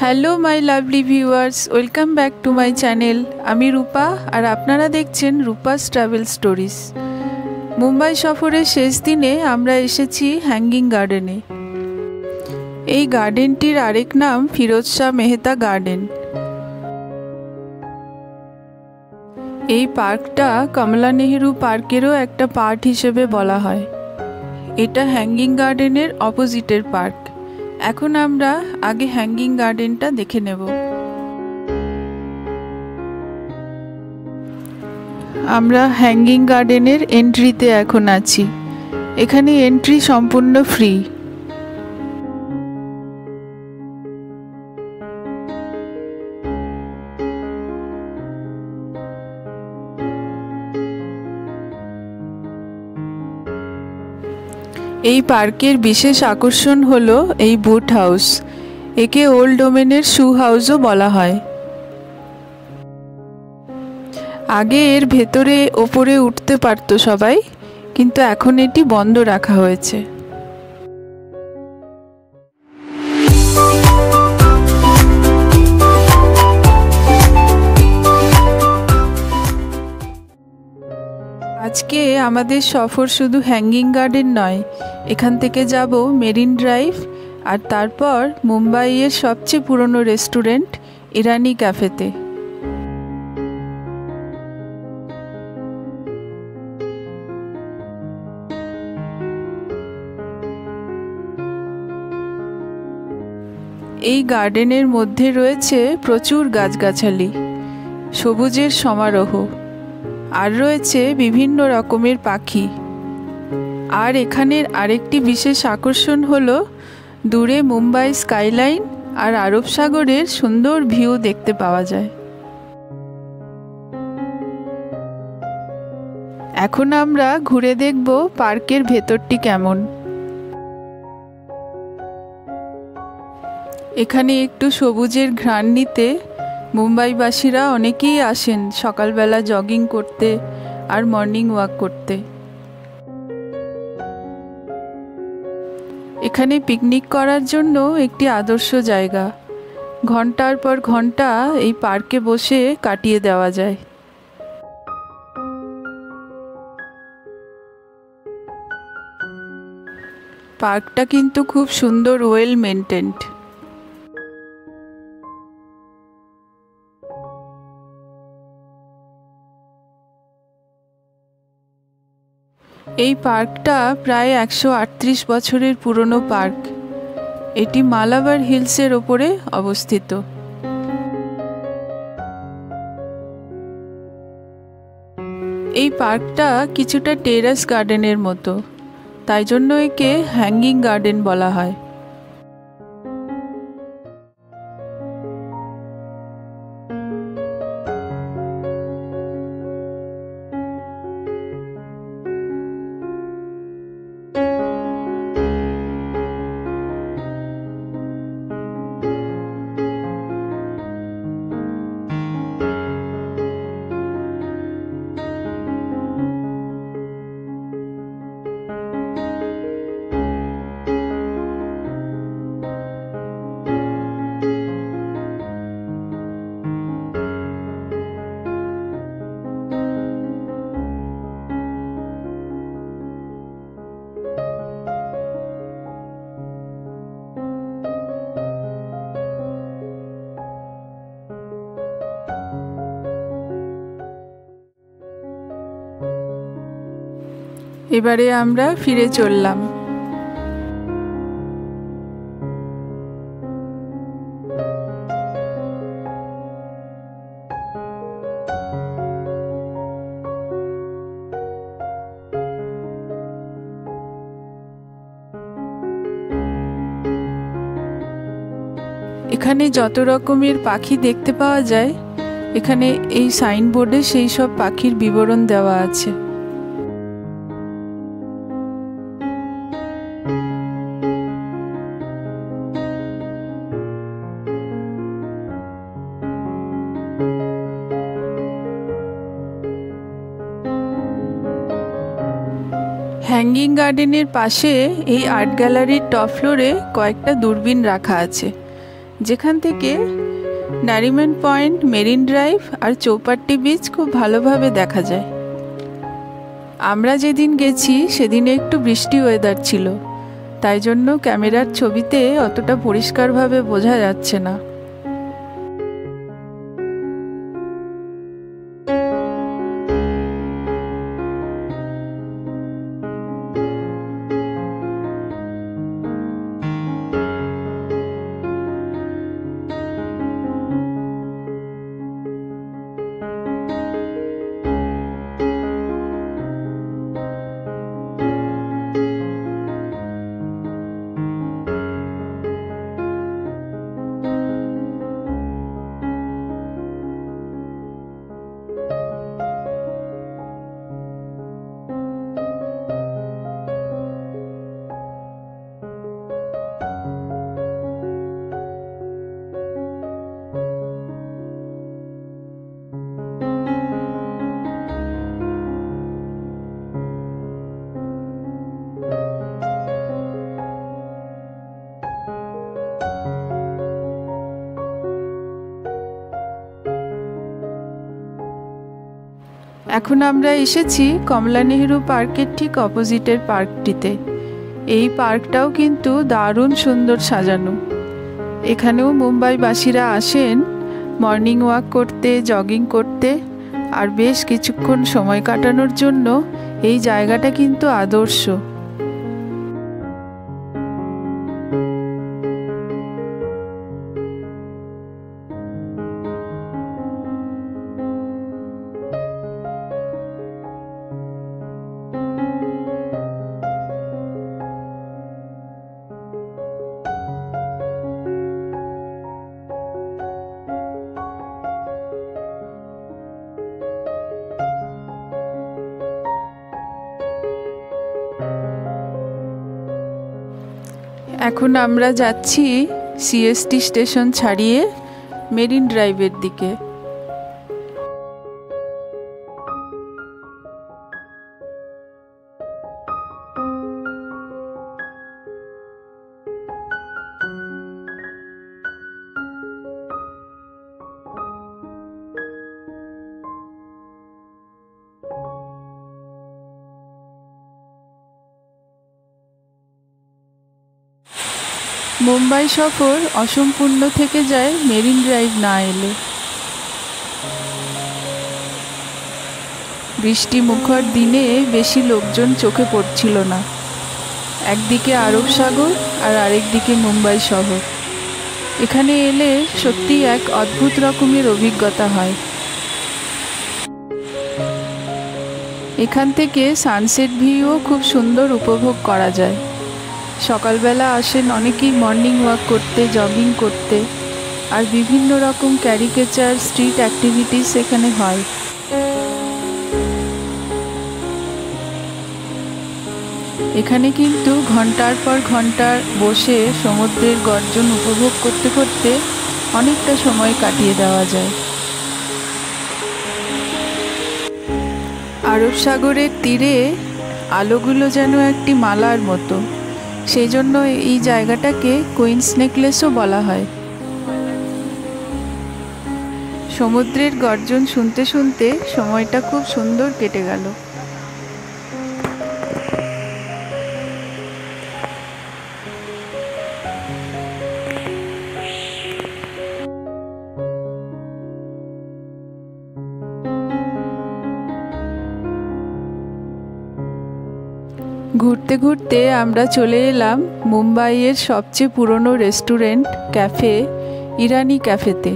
Hello my lovely viewers, welcome back to my channel. আমি রূপা আর আপনারা দেখছেন রূপাস ট্রাভেল স্টোরিজ। মুম্বাই সফরের শেষ দিনে আমরা এসেছি হ্যাঙ্গিং গার্ডেনে। এই গার্ডেনটির আরেক নাম ফিরোজ শাহ মেহতা গার্ডেন। এই পার্কটা কমলা নেহেরু পার্কেরও একটা পার্ট হিসেবে বলা হয়। এটা হ্যাঙ্গিং গার্ডেনের অপোজিটের পার্ক। এখন আমরা আগে হ্যাঙ্গিং গার্ডেনটা দেখে নেব। আমরা হ্যাঙ্গিং গার্ডেনের এন্ট্রিতে এখন আছি। এখানে এন্ট্রি সম্পূর্ণ ফ্রি। এই পার্কের বিশেষ আকর্ষণ হলো এই বুট হাউস। একে ওল্ড ওমেনের শু হাউসও বলা হয়। আগে এর ভেতরে ওপরে উঠতে পারতো সবাই, কিন্তু এখন এটি বন্ধ রাখা হয়েছে। আজকে আমাদের সফর শুধু হ্যাঙ্গিং গার্ডেন নয়, এখান থেকে যাব মেরিন ড্রাইভ আর তারপর মুম্বাইয়ের সবচেয়ে পুরনো রেস্টুরেন্ট ইরানি ক্যাফেতে। এই গার্ডেনের মধ্যে রয়েছে প্রচুর গাছগাছালি, সবুজের সমারোহ, আর রয়েছে বিভিন্ন রকমের পাখি। আর এখানের আরেকটি বিশেষ আকর্ষণ হলো দূরে মুম্বাই স্কাইলাইন আর আরব সাগরের সুন্দর ভিউ দেখতে পাওয়া যায়। এখন আমরা ঘুরে দেখব পার্কের ভেতরটি কেমন। এখানে একটু সবুজের ঘ্রাণ নিতে মুম্বাইবাসীরা অনেকেই আসেন সকালবেলা জগিং করতে আর মর্নিং ওয়াক করতে। এখানে পিকনিক করার জন্য একটি আদর্শ জায়গা। ঘন্টার পর ঘন্টা এই পার্কে বসে কাটিয়ে দেওয়া যায়। পার্কটা কিন্তু খুব সুন্দর, ওয়েল মেনটেন্ড। এই পার্কটা প্রায় 138 বছরের পুরনো পার্ক। এটি মালাবার হিলসের ওপরে অবস্থিত। এই পার্কটা কিছুটা টেরাস গার্ডেনের মতো, তাই জন্য একে হ্যাঙ্গিং গার্ডেন বলা হয়। এবারে আমরা ফিরে চললাম। এখানে যত রকমের পাখি দেখতে পাওয়া যায়, এখানে এই সাইনবোর্ডে সেই সব পাখির বিবরণ দেওয়া আছে। হ্যাঙ্গিং গার্ডেনের পাশে এই আর্ট গ্যালারির টপ ফ্লোরে কয়েকটা দূরবীন রাখা আছে। যেখান থেকে নারিম্যান পয়েন্ট, মেরিন ড্রাইভ আর চৌপাট্টি বিচ খুব ভালোভাবে দেখা যায়। আমরা যেদিন গেছি সেদিনে একটু বৃষ্টি ওয়েদার ছিল, তাই জন্য ক্যামেরার ছবিতে অতটা পরিষ্কারভাবে বোঝা যাচ্ছে না। এখন আমরা এসেছি কমলা নেহেরু পার্কের ঠিক অপোজিটের পার্কটিতে। এই পার্কটাও কিন্তু দারুণ সুন্দর সাজানো। এখানেও মুম্বাইবাসীরা আসেন মর্নিং ওয়াক করতে, জগিং করতে, আর বেশ কিছুক্ষণ সময় কাটানোর জন্য এই জায়গাটা কিন্তু আদর্শ। এখন আমরা যাচ্ছি সিএসটি স্টেশন ছাড়িয়ে মেরিন ড্রাইভের দিকে। মুম্বাই সফর অসম্পূর্ণ থেকে যায় মেরিন ড্রাইভ না এলে। বৃষ্টি মুখর দিনে বেশি লোকজন চোখে পড়ছিল না। একদিকে আরব সাগর আর আরেকদিকে মুম্বাই শহর। এখানে এলে সত্যি এক অদ্ভুত রকমের অভিজ্ঞতা হয়। এখান থেকে সানসেট ভিউও খুব সুন্দর উপভোগ করা যায়। সকালবেলা আসেন অনেকেই মর্নিং ওয়াক করতে, জগিং করতে, আর বিভিন্ন রকম ক্যারিকেচার, স্ট্রিট অ্যাক্টিভিটিস এখানে হয়। এখানে কিন্তু ঘন্টার পর ঘন্টা বসে সমুদ্রের গর্জন উপভোগ করতে করতে অনেকটা সময় কাটিয়ে দেওয়া যায়। আরব সাগরের তীরে আলোগুলো যেন একটি মালার মতো, সেই জন্য এই জায়গাটাকে কুইন্স নেকলেসও বলা হয়। সমুদ্রের গর্জন শুনতে শুনতে সময়টা খুব সুন্দর কেটে গেল। ঘুরতে ঘুরতে আমরা চলে এলাম মুম্বাইয়ের সবচেয়ে পুরনো রেস্টুরেন্ট, ক্যাফে ইরানি ক্যাফেতে।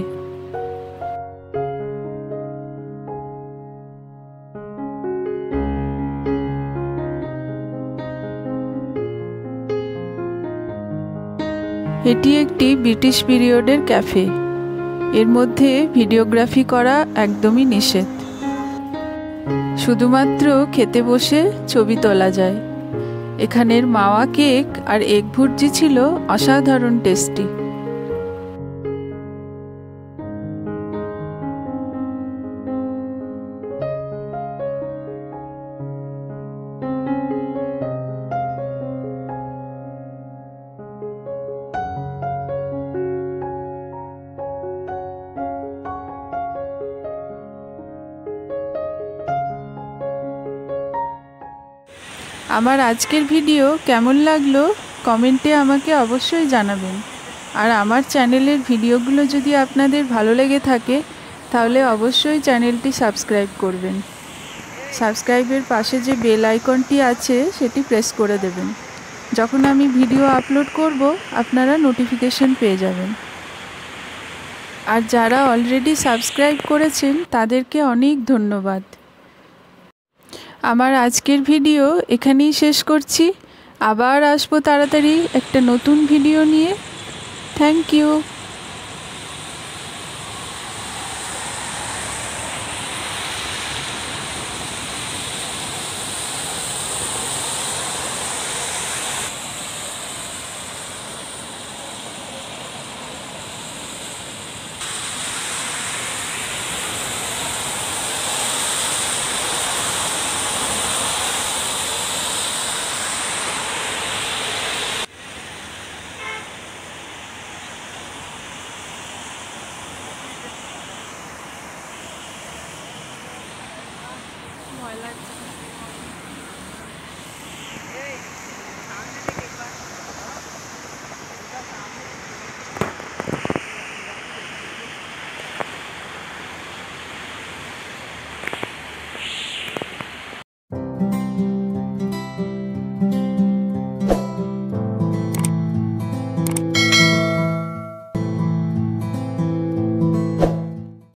এটি একটি ব্রিটিশ পিরিয়ডের ক্যাফে। এর মধ্যে ভিডিওগ্রাফি করা একদমই নিষেধ। শুধুমাত্র খেতে বসে ছবি তোলা যায়। এখানের মাওয়া কেক আর এগ ভুর্জি ছিল অসাধারণ টেস্টি। আমার আজকের ভিডিও কেমন লাগলো কমেন্টে আমাকে অবশ্যই জানাবেন। আর আমার চ্যানেলের ভিডিওগুলো যদি আপনাদের ভালো লেগে থাকে তাহলে অবশ্যই চ্যানেলটি সাবস্ক্রাইব করবেন। সাবস্ক্রাইবের পাশে যে বেল আইকনটি আছে সেটি প্রেস করে দেবেন। যখন আমি ভিডিও আপলোড করব আপনারা নোটিফিকেশন পেয়ে যাবেন। আর যারা অলরেডি সাবস্ক্রাইব করেছেন তাদেরকে অনেক ধন্যবাদ। আমার আজকের ভিডিও এখানেই শেষ করছি। আবার আসবো তাড়াতাড়ি একটা নতুন ভিডিও নিয়ে। Thank you.